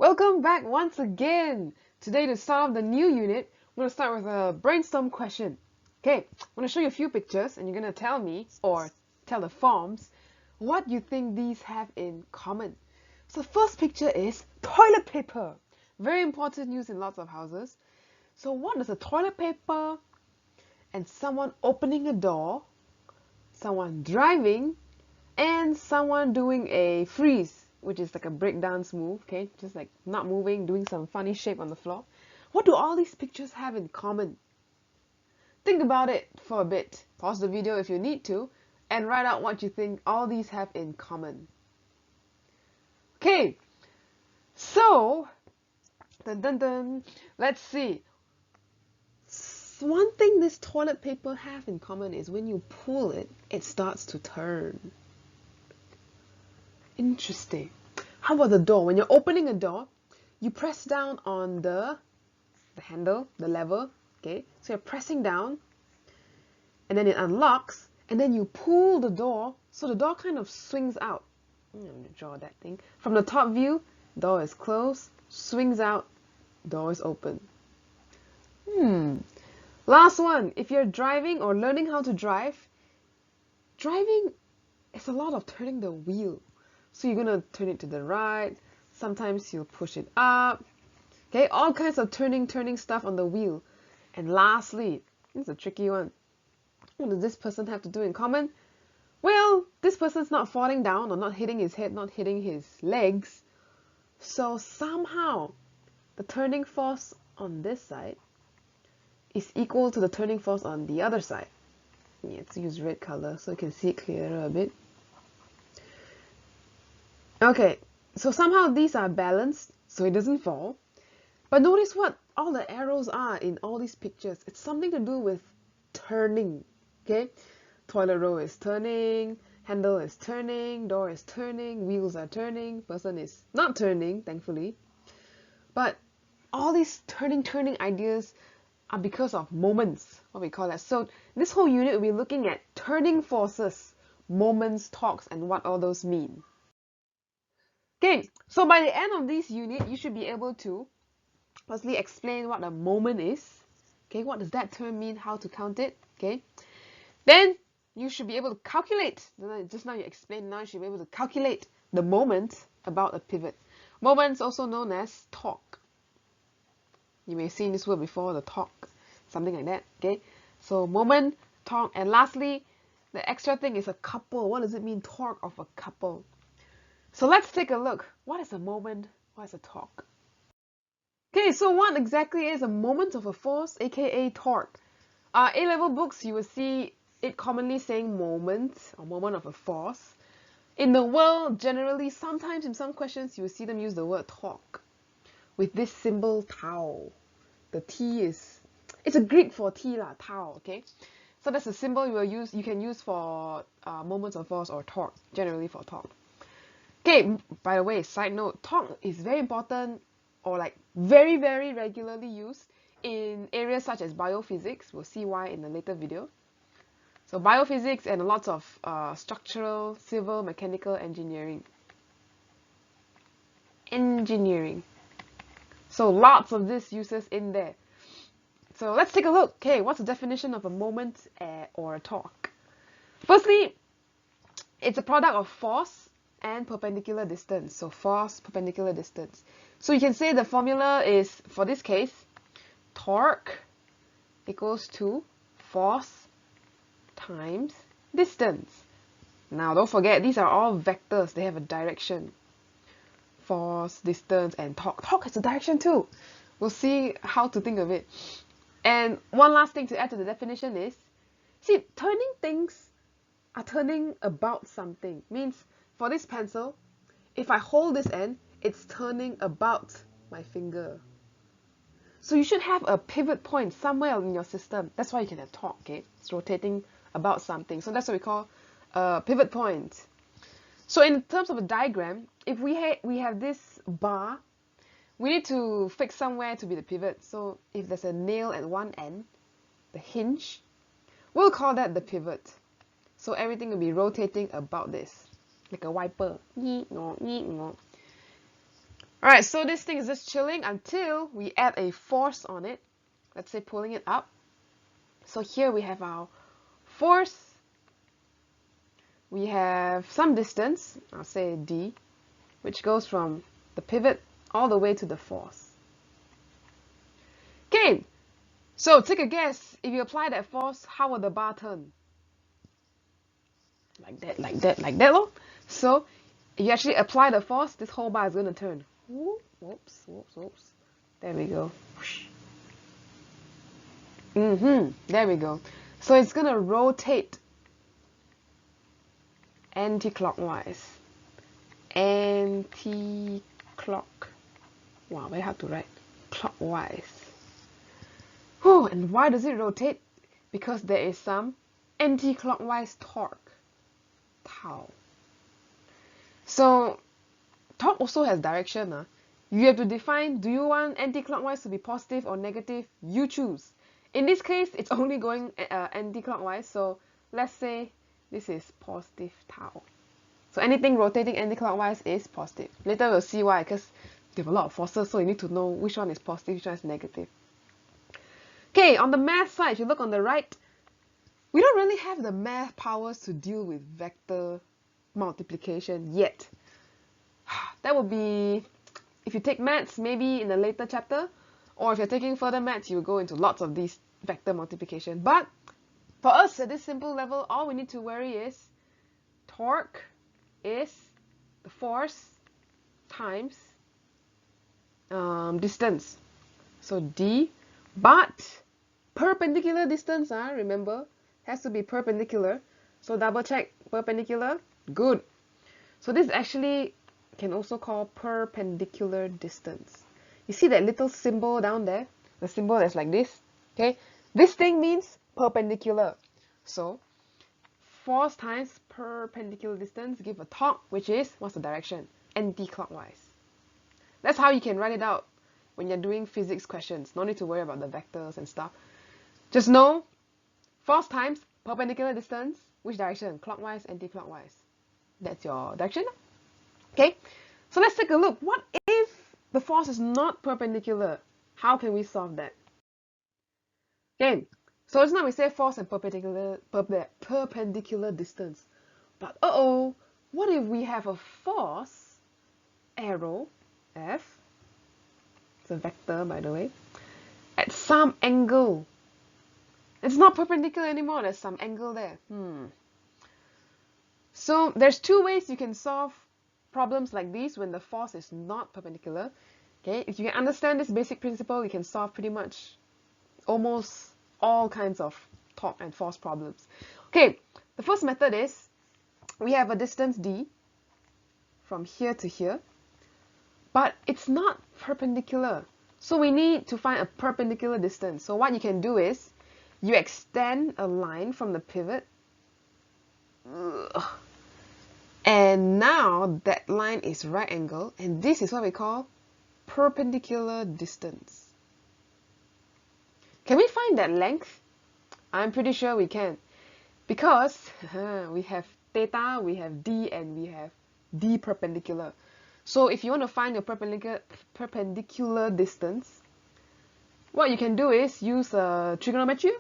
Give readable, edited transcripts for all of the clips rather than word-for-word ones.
Welcome back once again. Today to solve the new unit, I'm going to start with a brainstorm question. Okay, I'm going to show you a few pictures and you're going to tell me, or tell the forms, what you think these have in common. So the first picture is toilet paper. Very important use in lots of houses. So what does a toilet paper and someone opening a door, someone driving, and someone doing a freeze, which is like a breakdance move, okay? Just like not moving, doing some funny shape on the floor. What do all these pictures have in common? Think about it for a bit. Pause the video if you need to, and write out what you think all these have in common. Okay, so, dun dun dun, let's see. One thing this toilet paper have in common is when you pull it, it starts to turn. Interesting. How about the door? When you're opening a door, you press down on the handle, the lever, okay? So you're pressing down, and then it unlocks, and then you pull the door, so the door kind of swings out. I'm going to draw that thing. From the top view, door is closed, swings out, door is open. Last one. If you're driving or learning how to drive, driving is a lot of turning the wheel. So you're going to turn it to the right. Sometimes you'll push it up. Okay, all kinds of turning stuff on the wheel. And lastly, this is a tricky one. What does this person have to do in common? Well, this person's not falling down or not hitting his head, not hitting his legs. So somehow, the turning force on this side is equal to the turning force on the other side. Let's use red color so you can see it clearer a bit. Okay, so somehow these are balanced, so it doesn't fall. But notice what all the arrows are in all these pictures. It's something to do with turning, okay? Toilet roll is turning, handle is turning, door is turning, wheels are turning, person is not turning, thankfully. But all these turning ideas are because of moments, what we call that. So this whole unit will be looking at turning forces, moments, torques, and what all those mean. Okay, so by the end of this unit, you should be able to firstly explain what a moment is. Okay, what does that term mean? How to count it? Okay, then you should be able to calculate. Just now you explained. Now you should be able to calculate the moment about a pivot. Moments also known as torque. You may have seen this word before, the torque, something like that. Okay, so moment, torque, and lastly, the extra thing is a couple. What does it mean, torque of a couple? So let's take a look. What is a moment? What is a torque? Okay, so what exactly is a moment of a force, aka torque? A-level books, you will see it commonly saying moment or moment of a force. In the world, generally, sometimes in some questions, you will see them use the word torque with this symbol tau. The T is, it's a Greek for T lah, tau, okay? So that's a symbol you can use for moments of force or torque, generally for torque. Okay, by the way, side note, torque is very important or like very regularly used in areas such as biophysics. We'll see why in a later video. So biophysics and lots of structural, civil, mechanical engineering. So lots of this uses in there. So let's take a look. Okay, what's the definition of a moment or a torque? Firstly, it's a product of force and perpendicular distance. So force, perpendicular distance. So you can say the formula is, for this case, torque equals to force times distance. Now don't forget, these are all vectors. They have a direction. Force, distance, and torque. Torque has a direction too. We'll see how to think of it. And one last thing to add to the definition is, see, turning things are turning about something. Means for this pencil, if I hold this end, it's turning about my finger. So you should have a pivot point somewhere in your system. That's why you can have torque, okay? It's rotating about something. So that's what we call a pivot point. So in terms of a diagram, if we have this bar, we need to fix somewhere to be the pivot. So if there's a nail at one end, the hinge, we'll call that the pivot. So everything will be rotating about this, like a wiper. Alright, so this thing is just chilling until we add a force on it. Let's say pulling it up. So here we have our force. We have some distance, I'll say D, which goes from the pivot all the way to the force. Okay, so take a guess. If you apply that force, how will the bar turn? Like that, like that, like that. Lor. So if you actually apply the force, this whole bar is going to turn. Whoops, whoops, whoops. There we go. There we go. So it's going to rotate anti-clockwise. Anti-clock. Wow, very hard to write. Clockwise. Oh, and why does it rotate? Because there is some anti-clockwise torque. Tau. So torque also has direction. You have to define, do you want anti-clockwise to be positive or negative? You choose. In this case, it's only going anti-clockwise, so let's say this is positive tau. So anything rotating anti-clockwise is positive. Later we'll see why, because they have a lot of forces, so you need to know which one is positive, which one is negative. Okay, on the math side, if you look on the right, we don't really have the math powers to deal with vector multiplication yet. That would be, if you take maths, maybe in a later chapter, or if you're taking further maths, you will go into lots of these vector multiplication. But for us at this simple level, all we need to worry is torque is the force times distance. So D, but perpendicular distance, remember, has to be perpendicular. So double check perpendicular. Good. So this actually can also call perpendicular distance. You see that little symbol down there? The symbol that's like this. Okay, this thing means perpendicular. So force times perpendicular distance give a torque, which is, what's the direction? Anti-clockwise. That's how you can write it out when you're doing physics questions. No need to worry about the vectors and stuff. Just know force times perpendicular distance, which direction? Clockwise, anti-clockwise. That's your direction. Okay, so let's take a look. What if the force is not perpendicular? How can we solve that? Okay, so just now we say force and perpendicular distance. But what if we have a force arrow F, it's a vector by the way, at some angle? It's not perpendicular anymore, there's some angle there. So there's two ways you can solve problems like these when the force is not perpendicular. Okay, if you can understand this basic principle, you can solve pretty much almost all kinds of torque and force problems. Okay, the first method is we have a distance D from here to here, but it's not perpendicular. So we need to find a perpendicular distance. So what you can do is you extend a line from the pivot. And now that line is right angle, and this is what we call perpendicular distance. Can we find that length? I'm pretty sure we can, because we have theta, we have D, and we have D perpendicular. So if you want to find your perpendicular distance, what you can do is use trigonometry.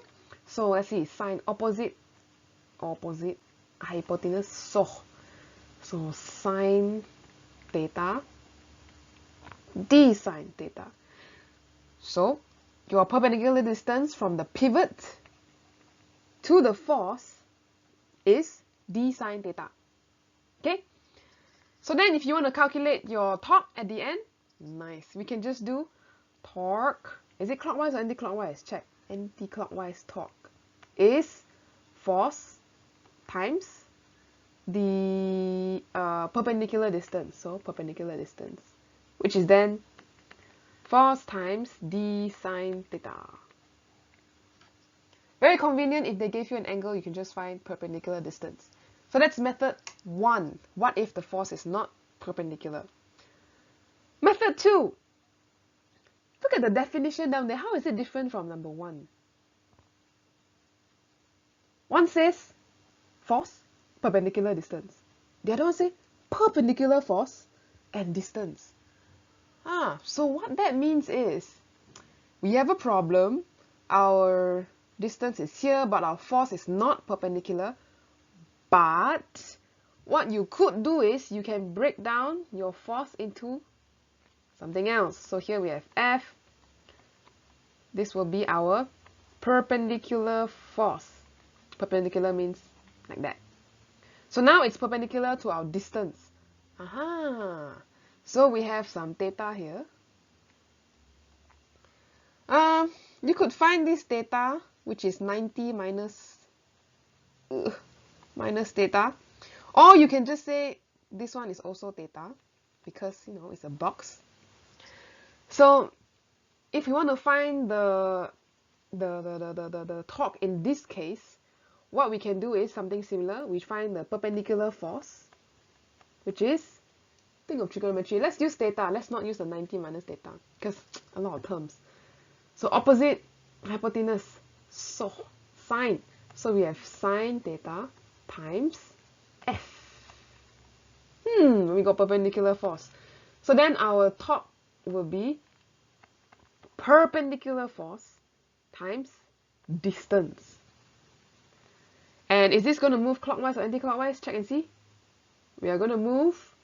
So let's see, sine opposite hypotenuse. So sine theta, d sine theta. So your perpendicular distance from the pivot to the force is d sine theta. Okay? So then if you want to calculate your torque at the end, nice. We can just do torque. Is it clockwise or anti-clockwise? Check. Anti-clockwise torque is force times the perpendicular distance. So perpendicular distance, which is then force times d sine theta. Very convenient. If they gave you an angle, you can just find perpendicular distance. So that's method 1. What if the force is not perpendicular? Method 2. Look at the definition down there. How is it different from number 1? One says force, perpendicular distance. The other one says perpendicular force and distance. So what that means is we have a problem. Our distance is here, but our force is not perpendicular. But what you could do is you can break down your force into something else. So here we have F. This will be our perpendicular force. Perpendicular means like that. So now it's perpendicular to our distance. So we have some theta here. You could find this theta, which is 90 minus theta. Or you can just say this one is also theta, because, you know, it's a box. So if you want to find the torque in this case, what we can do is something similar. We find the perpendicular force, which is, think of trigonometry. Let's use theta. Let's not use the 90 minus theta, because a lot of terms. So opposite hypotenuse, so sine. So we have sine theta times F. We got perpendicular force. So then our torque will be perpendicular force times distance. And is this going to move clockwise or anti-clockwise? Check and see. We are going to move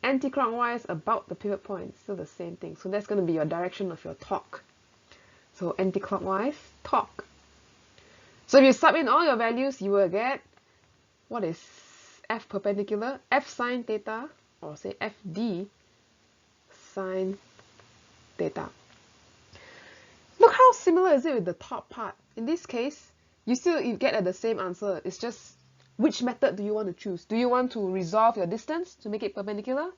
anti-clockwise about the pivot point. Still the same thing. So that's going to be your direction of your torque. So anti-clockwise torque. So if you sub in all your values, you will get, what is F perpendicular? F sine theta, or say FD sine theta. Look how similar is it with the top part. In this case, you get at the same answer. It's just which method do you want to choose? Do you want to resolve your distance to make it perpendicular?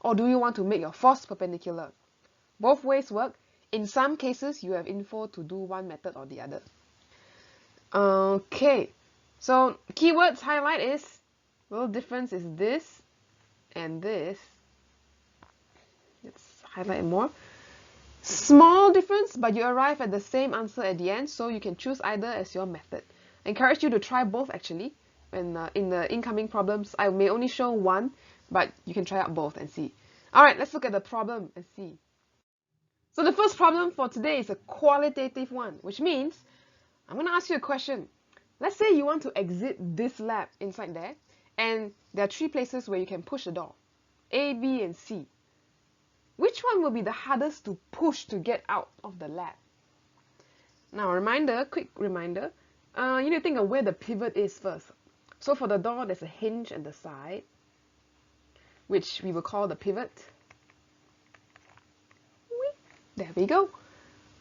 Or do you want to make your force perpendicular? Both ways work. In some cases, you have info to do one method or the other. Okay, so keywords highlight is, little difference is this and this. Let's highlight more. Small difference, but you arrive at the same answer at the end, so you can choose either as your method. I encourage you to try both actually. And in the incoming problems, I may only show one, but you can try out both and see. Alright, let's look at the problem and see. So the first problem for today is a qualitative one, which means I'm going to ask you a question. Let's say you want to exit this lab inside there, and there are 3 places where you can push the door, A, B, and C. Which one will be the hardest to push to get out of the lab? Now, quick reminder, you need to think of where the pivot is first. So for the door, there's a hinge at the side, which we will call the pivot. There we go.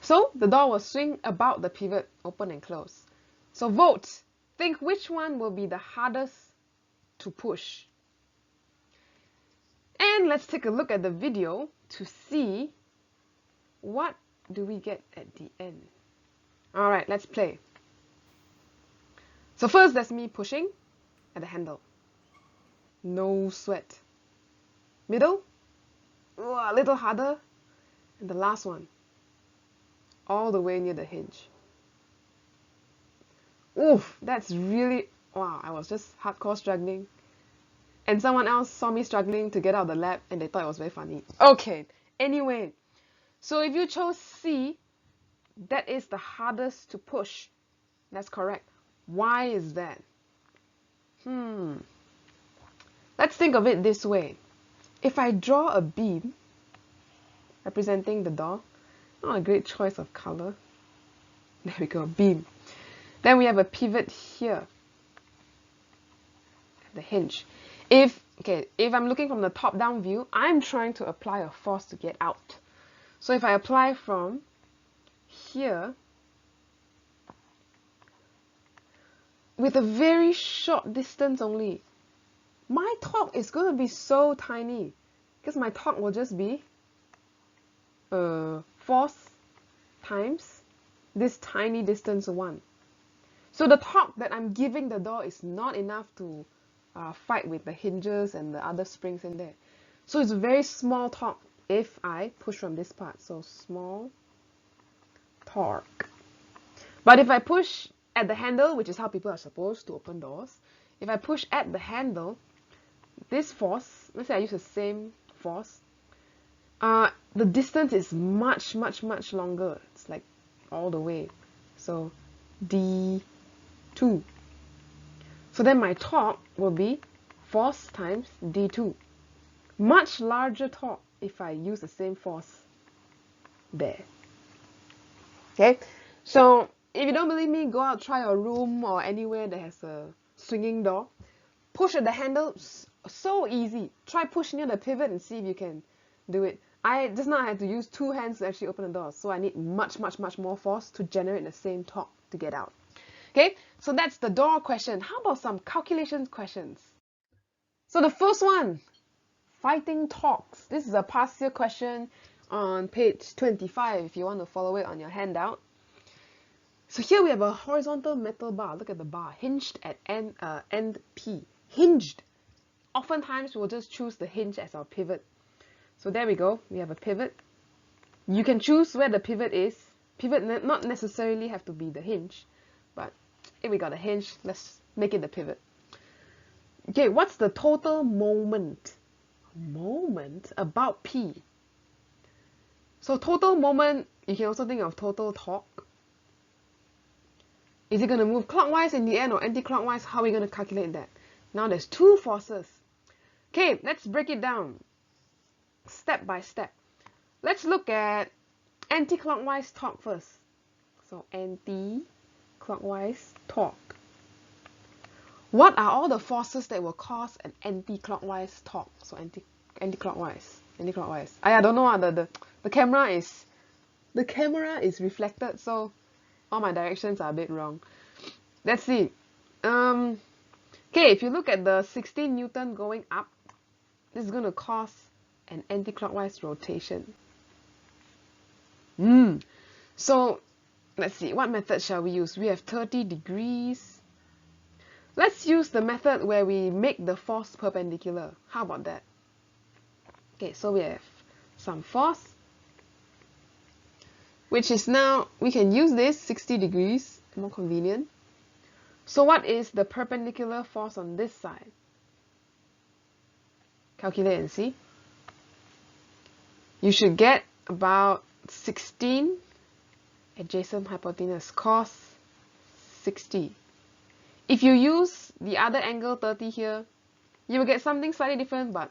So the door will swing about the pivot, open and close. So vote. Think which one will be the hardest to push. And let's take a look at the video to see what do we get at the end. Alright, let's play. So first, that's me pushing at the handle. No sweat. Middle, a little harder. And the last one, all the way near the hinge. Oof, that's really, wow, I was just hardcore struggling. And someone else saw me struggling to get out of the lab and they thought it was very funny. Okay, anyway, so if you chose C, that is the hardest to push. That's correct. Why is that? Let's think of it this way. If I draw a beam representing the door, not a great choice of color. There we go, beam. Then we have a pivot here, the hinge. If I'm looking from the top-down view, I'm trying to apply a force to get out. So if I apply from here, with a very short distance only, my torque is going to be so tiny, because my torque will just be force times this tiny distance 1. So the torque that I'm giving the door is not enough to fight with the hinges and the other springs in there. So it's a very small torque if I push from this part. So small torque. But if I push at the handle, which is how people are supposed to open doors, if I push at the handle, this force, let's say I use the same force, the distance is much longer. It's like all the way. So D2. So then my torque will be force times D2. Much larger torque if I use the same force there. Okay, so if you don't believe me, go out, try your room or anywhere that has a swinging door. Push at the handle, so easy. Try push near the pivot and see if you can do it. Just now I had to use 2 hands to actually open the door, so I need much more force to generate the same torque to get out. Okay, so that's the door question. How about some calculations questions? So the first one, fighting torques. This is a past year question on page 25 if you want to follow it on your handout. So here we have a horizontal metal bar. Look at the bar, hinged at end P. Hinged. Oftentimes we'll just choose the hinge as our pivot. So there we go. We have a pivot. You can choose where the pivot is. Pivot not necessarily have to be the hinge, but if we got a hinge, let's make it the pivot. Okay, what's the total moment? Moment about P. So total moment, you can also think of total torque. Is it going to move clockwise in the end or anti-clockwise? How are we going to calculate that? Now there's 2 forces. Okay, let's break it down step by step. Let's look at anti-clockwise torque first. So anti-clockwise torque. What are all the forces that will cause an anti-clockwise torque? So anti-clockwise. I don't know, the camera is reflected, so all my directions are a bit wrong. Let's see. Okay, if you look at the 16 Newton going up, this is going to cause an anti-clockwise rotation. So let's see, what method shall we use? We have 30 degrees. Let's use the method where we make the force perpendicular. How about that? Okay, so we have some force, which is now, we can use this 60 degrees, more convenient. So what is the perpendicular force on this side? Calculate and see. You should get about 16 adjacent hypotenuse cos 60. If you use the other angle 30 here, you will get something slightly different, but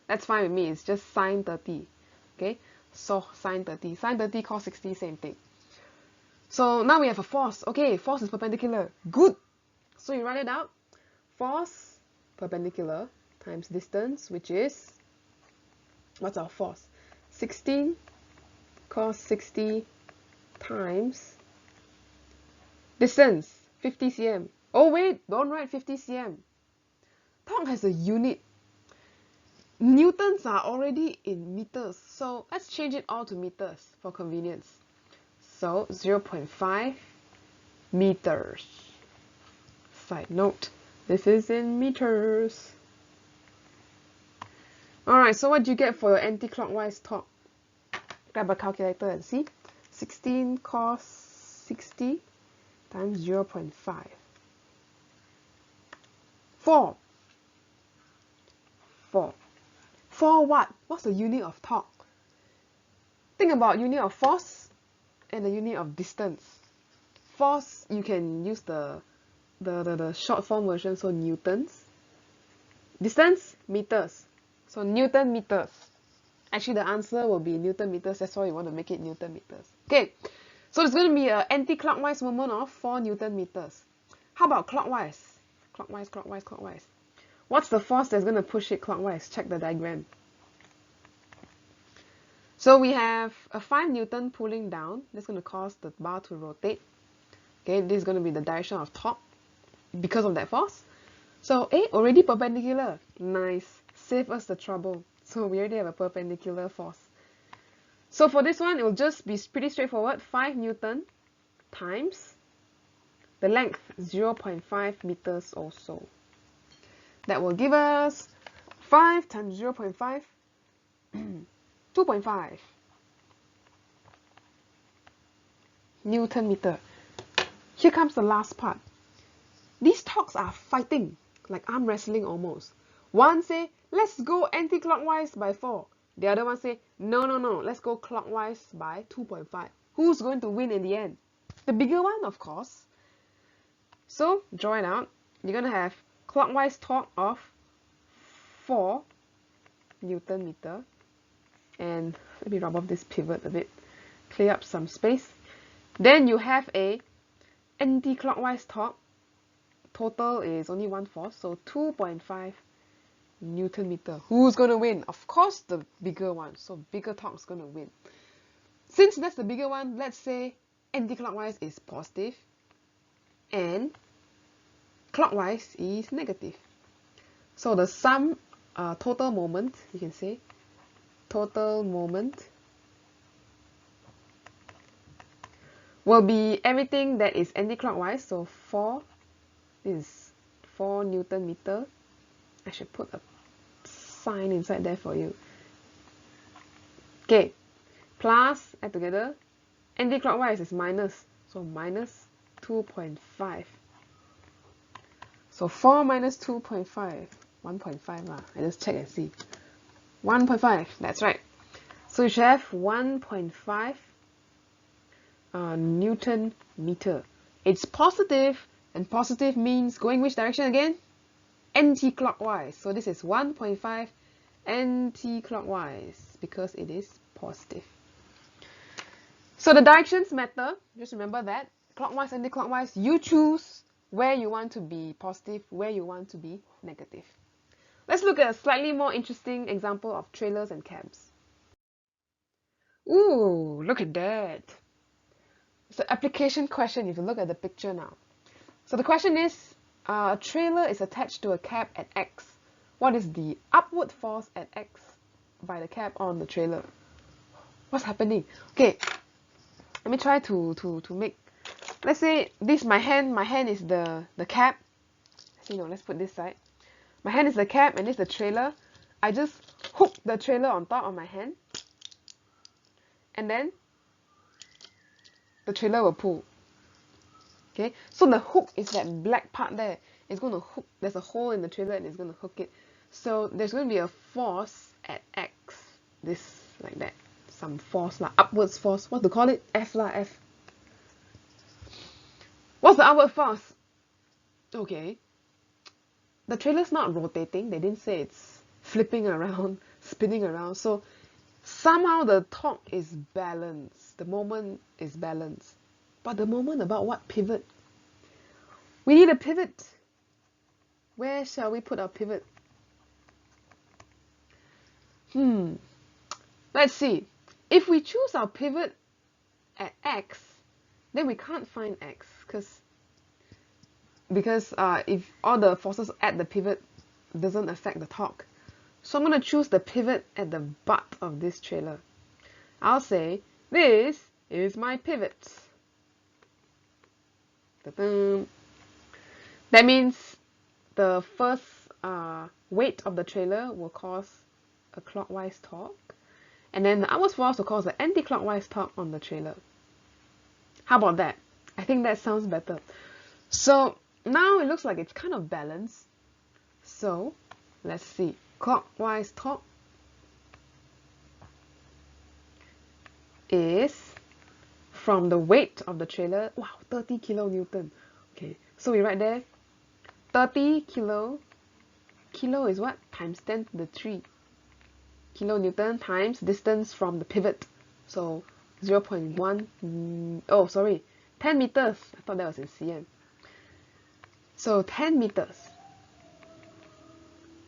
that's fine with me. It's just sine 30. Okay, so sine 30. Sine 30 cos 60, same thing. So now we have a force. Okay, force is perpendicular. Good. So you write it out. Force perpendicular times distance, which is, what's our force? 16 cos 60 times distance, 50 cm. Oh wait, don't write 50 cm. Torque has a unit. Newtons are already in meters, so let's change it all to meters for convenience. So 0.5 meters. Side note, this is in meters. Alright, so what do you get for your anti-clockwise torque? Grab a calculator and see. 16 cos 60 times 0.5. 4 what? What's the unit of torque? Think about unit of force and the unit of distance. Force, you can use the short form version, so newtons. Distance, meters. So Newton meters. Actually, the answer will be Newton meters. That's why you want to make it Newton meters. Okay, so there's going to be an anti-clockwise moment of 4 Newton meters. How about clockwise? Clockwise. What's the force that's going to push it clockwise? Check the diagram. So we have a 5 Newton pulling down. That's going to cause the bar to rotate. Okay, this is going to be the direction of torque because of that force. So, already perpendicular. Nice. Save us the trouble. So we already have a perpendicular force. So for this one, it will just be pretty straightforward. 5 Newton times the length, 0.5 meters or so. That will give us 5 times 0.5, 2.5 Newton meter. Here comes the last part. These torques are fighting, like arm wrestling almost. One say, let's go anti-clockwise by 4. The other one say, no, no, no, let's go clockwise by 2.5. Who's going to win in the end? The bigger one, of course. So, draw it out. You're going to have clockwise torque of 4 Newton meter. And let me rub off this pivot a bit. Clear up some space. Then you have a anti-clockwise torque. Total is only one force, so 2.5 Newton meter. Who's going to win? Of course, the bigger one. So bigger torque is going to win. Since that's the bigger one, let's say anti-clockwise is positive and clockwise is negative. So the sum, total moment, you can say, total moment will be everything that is anti-clockwise. So 4 is 4 Newton meter. I should put a sign inside there for you. Okay, plus, add together, anti-clockwise is minus, so minus 2.5. So 4 minus 2.5, 1.5 lah. I just check and see. 1.5, that's right. So you should have 1.5 Newton meter. It's positive, and positive means going which direction again? Anti-clockwise. So this is 1.5 anti-clockwise because it is positive. So the directions matter. Just remember that. Clockwise, anti-clockwise, you choose where you want to be positive, where you want to be negative. Let's look at a slightly more interesting example of trailers and cabs. Ooh, look at that. It's an application question if you look at the picture now. So the question is, a trailer is attached to a cab at X. What is the upward force at X by the cab on the trailer? What's happening? Okay, let me try to make, let's say this my hand is the cab. Actually, no, let's put this side. My hand is the cab and this is the trailer. I just hook the trailer on top of my hand. And then the trailer will pull. Okay, so the hook is that black part there. It's going to hook, there's a hole in the trailer and it's going to hook it. So there's going to be a force at X. This, like that. Some force lah, upwards force. What to call it? F lah, F. What's the upward force? Okay. The trailer's not rotating. They didn't say it's flipping around, spinning around. So somehow the torque is balanced. The moment is balanced. But the moment about what? Pivot. We need a pivot. Where shall we put our pivot? Let's see. If we choose our pivot at X, then we can't find X because if all the forces at the pivot doesn't affect the torque. So I'm going to choose the pivot at the butt of this trailer. I'll say, this is my pivot. Ta-dum. That means the first weight of the trailer will cause a clockwise torque. And then the upward force will cause an anti-clockwise torque on the trailer. How about that? I think that sounds better. So now it looks like it's kind of balanced. So let's see. Clockwise torque is from the weight of the trailer. Wow, 30 kilonewton. Okay, so we write there 30 kilo. Kilo is what? Times 10 to the 3. Kilonewton times distance from the pivot. So 0.1, oh sorry, 10 meters. I thought that was in cm. So 10 meters.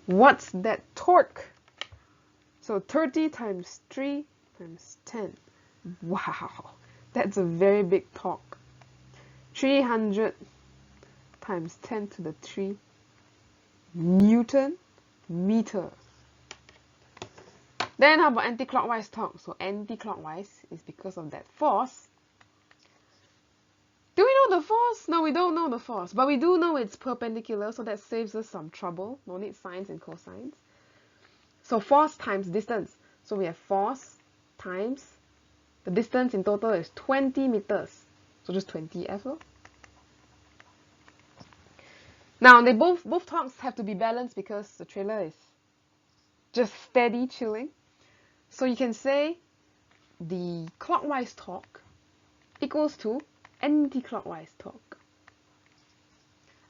What's that torque? So 30 times 3 times 10. Wow, that's a very big torque. 300 times 10 to the 3 Newton meter. Then how about anti-clockwise torque? So anti-clockwise is because of that force. Do we know the force? No, we don't know the force. But we do know it's perpendicular, so that saves us some trouble. No need sines and cosines. So force times distance. So we have force times the distance in total is 20 meters. So just 20 F. Now they both torques have to be balanced because the trailer is just steady chilling. So you can say the clockwise torque equals to anti-clockwise torque.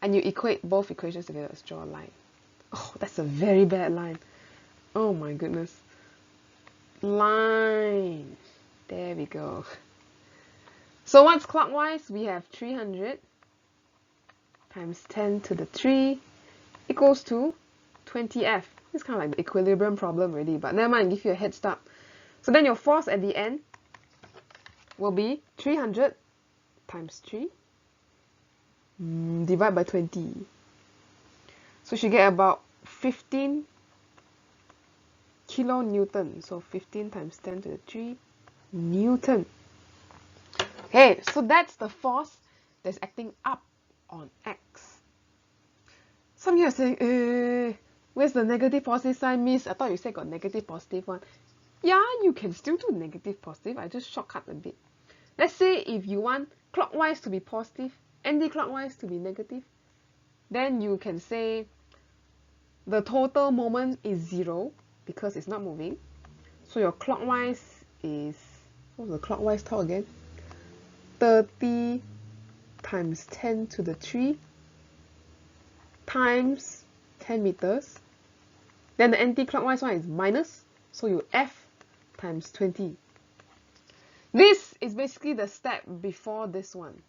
And you equate both equations together. Let's draw a line. Oh, that's a very bad line. Oh my goodness. Line. There we go. So what's clockwise? We have 300 times 10 to the 3 equals to 20F. It's kind of like the equilibrium problem already, but never mind, give you a head start. So then your force at the end will be 300 times 3 divided by 20. So you should get about 15 kilonewton. So 15 times 10 to the 3 Newton. Okay, so that's the force that's acting up on X. Some of you are saying, where's the negative positive sign, miss? I thought you said got negative positive one. Yeah, you can still do negative positive. I just shortcut a bit. Let's say if you want clockwise to be positive, anti-clockwise to be negative, then you can say the total moment is 0 because it's not moving. So your clockwise is, what's the clockwise torque again? 30 times 10 to the 3 times 10 meters. Then the anti-clockwise one is minus, so you F times 20. This is basically the step before this one.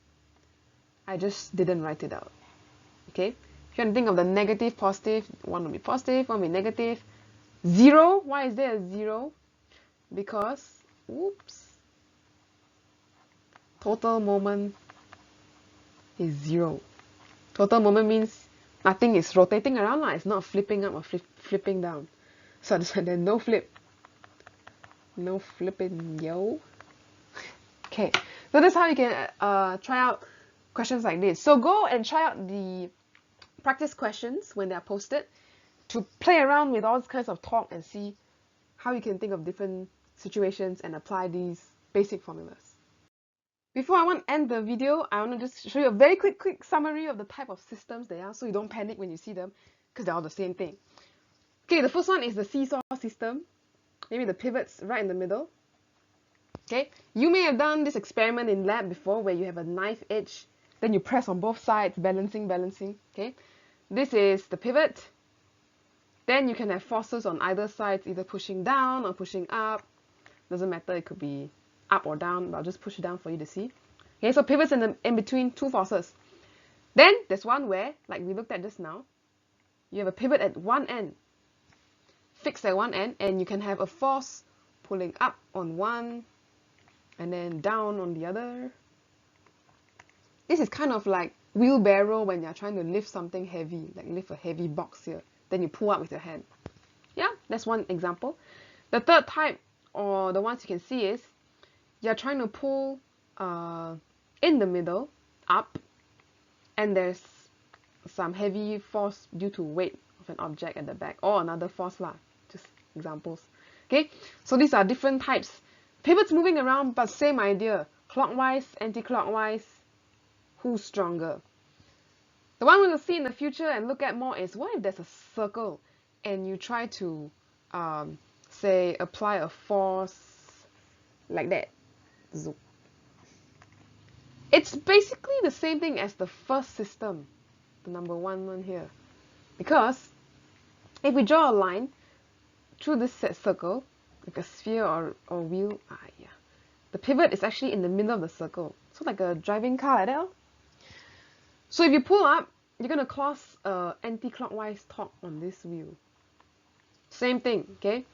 I just didn't write it out. Okay? If you want to think of the negative, positive, one will be positive, one will be negative. 0, why is there a 0? Because, oops, total moment is 0. Total moment means nothing is rotating around, it's not flipping up or flipping down. So there's no flip. No flipping, yo. Okay, so that's how you can try out questions like this. So go and try out the practice questions when they're posted to play around with all kinds of talk and see how you can think of different situations and apply these basic formulas. Before I want to end the video, I want to just show you a very quick summary of the type of systems they are so you don't panic when you see them because they're all the same thing. Okay, the first one is the seesaw system. Maybe the pivot's right in the middle. Okay, you may have done this experiment in lab before where you have a knife edge, then you press on both sides, balancing. Okay, this is the pivot. Then you can have forces on either side, either pushing down or pushing up. Doesn't matter, it could be up or down, but I'll just push it down for you to see. Okay, so pivots in between two forces. Then there's one where, like we looked at just now, you have a pivot at one end, fixed at one end, and you can have a force pulling up on one and then down on the other. This is kind of like wheelbarrow when you're trying to lift something heavy, like lift a heavy box here. Then you pull up with your hand. Yeah, that's one example. The third type, or the ones you can see, is you're trying to pull in the middle up, and there's some heavy force due to weight of an object at the back, or another force lah. Just examples. Okay, so these are different types. Pivots moving around, but same idea. Clockwise, anti-clockwise, who's stronger? The one we'll see in the future and look at more is what if there's a circle and you try to, say, apply a force like that. Zoop. It's basically the same thing as the first system, the number one here. Because if we draw a line through this set circle, like a sphere or wheel, the pivot is actually in the middle of the circle. So like a driving car like that. So if you pull up, you're going to cause anti-clockwise torque on this wheel. Same thing, okay?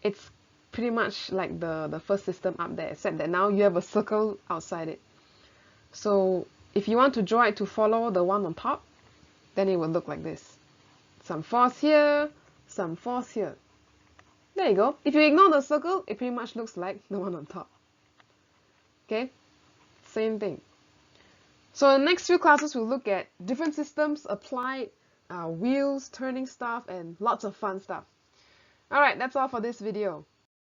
It's pretty much like the first system up there, except that now you have a circle outside it. So if you want to draw it to follow the one on top, then it will look like this. Some force here, some force here. There you go. If you ignore the circle, it pretty much looks like the one on top. Okay? Same thing. So in the next few classes, we'll look at different systems, applied, wheels, turning stuff, and lots of fun stuff. Alright, that's all for this video.